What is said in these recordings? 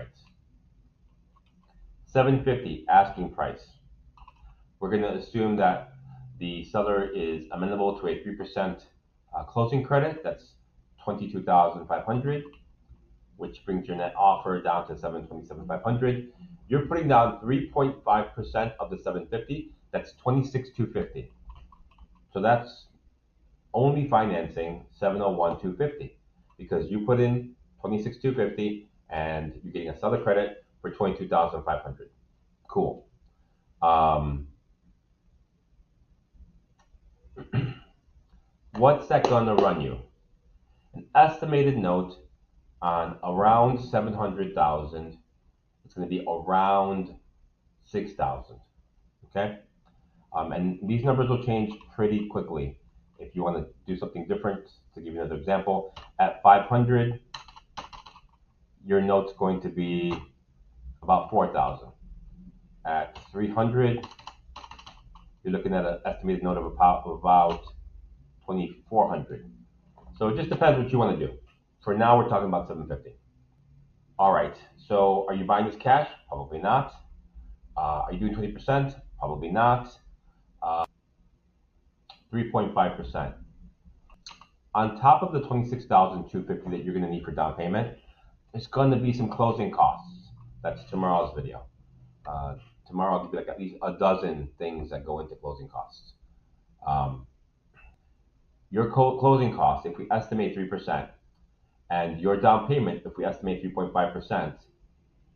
right. 750 asking price. We're going to assume that the seller is amenable to a 3% closing credit. That's 22,500, which brings your net offer down to 727,500. You're putting down 3.5% of the 750. That's 26,250. So that's only financing 701,250 because you put in 26,250 and you're getting a seller credit for 22,500. Cool. What's that gonna run you? An estimated note on around 700,000. It's gonna be around 6,000. Okay. And these numbers will change pretty quickly. If you want to do something different, to give you another example, at 500, your note's going to be about 4,000. At 300, you're looking at an estimated note of about 2,400. So it just depends what you want to do. For now, we're talking about 750. All right. So are you buying this cash? Probably not. Are you doing 20%? Probably not. 3.5%. On top of the 26,250 that you're going to need for down payment, there's going to be some closing costs. That's tomorrow's video. Tomorrow I'll give you like at least a dozen things that go into closing costs. Your closing costs, if we estimate 3%, and your down payment, if we estimate 3.5%,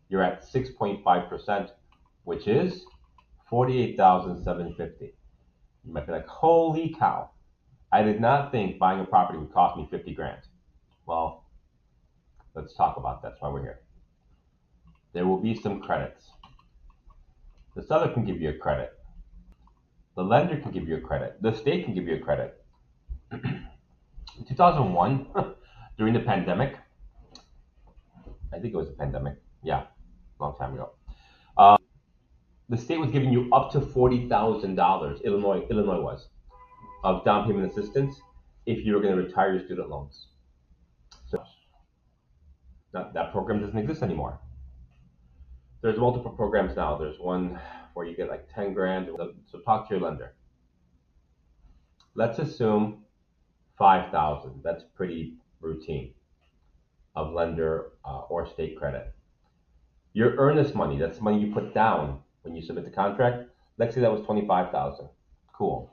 you're at 6.5%, which is 48,750. You might be like, holy cow, I did not think buying a property would cost me 50 grand. Well, let's talk about that. That's why we're here. There will be some credits. The seller can give you a credit. The lender can give you a credit. The state can give you a credit. In 2001, during the pandemic, I think it was a pandemic. Yeah, long time ago. The state was giving you up to $40,000. Illinois was, of down payment assistance if you were going to retire your student loans. So that program doesn't exist anymore. There's multiple programs now. There's one where you get like 10 grand. So talk to your lender. Let's assume 5,000. That's pretty routine of lender or state credit. Your earnest money, that's money you put down when you submit the contract. Let's say that was 25,000. Cool.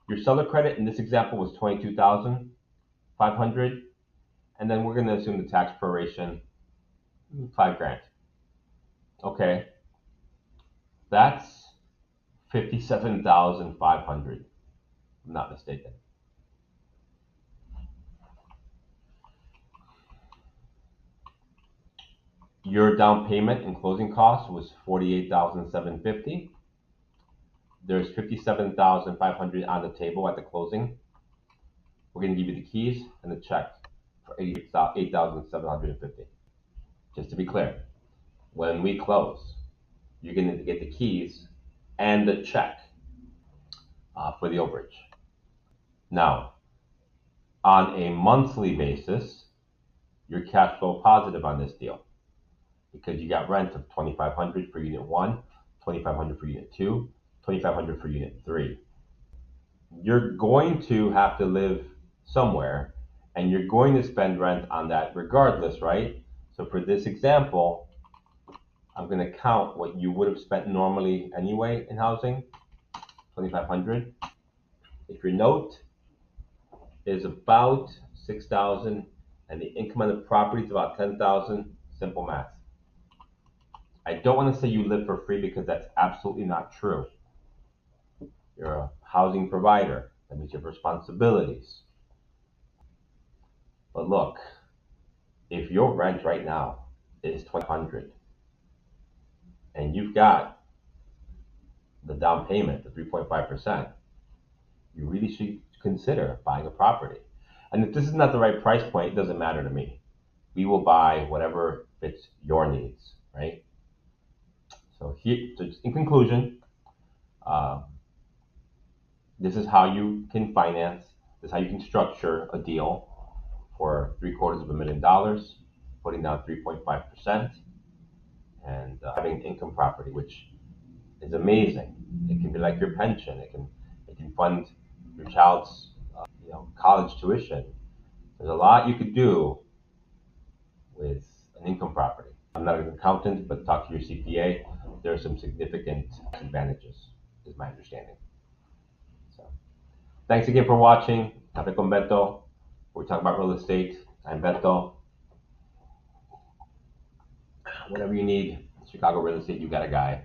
Your seller credit in this example was 22,500, and then we're going to assume the tax proration, 5 grand. Okay, that's 57,500. If I'm not mistaken. Your down payment and closing costs was 48,750. There's 57,500 on the table at the closing. We're going to give you the keys and the check for 8,750. Just to be clear, when we close, you're going to get the keys and the check for the overage. Now, on a monthly basis, you're cash flow positive on this deal because you got rent of 2,500 for unit 1, 2,500 for unit 2, 2,500 for unit 3. You're going to have to live somewhere and you're going to spend rent on that regardless, right? So for this example, I'm going to count what you would have spent normally anyway in housing, 2,500. If your note is about 6,000 and the income on the property is about 10,000, simple math. I don't want to say you live for free because that's absolutely not true. You're a housing provider. That means you have responsibilities. But look, if your rent right now is $2,200 and you've got the down payment, the 3.5%, you really should consider buying a property. And if this is not the right price point, it doesn't matter to me. We will buy whatever fits your needs, right? So in conclusion, this is how you can finance, this is how you can structure a deal for $750,000, putting down 3.5%. having an income property, which is amazing. It can be like your pension. It can fund your child's college tuition. There's a lot you could do with an income property. I'm not an accountant, but talk to your CPA. There are some significant advantages, is my understanding. So, thanks again for watching Café con Beto. We talk about real estate. I'm Beto. Whatever you need, Chicago real estate, you got a guy.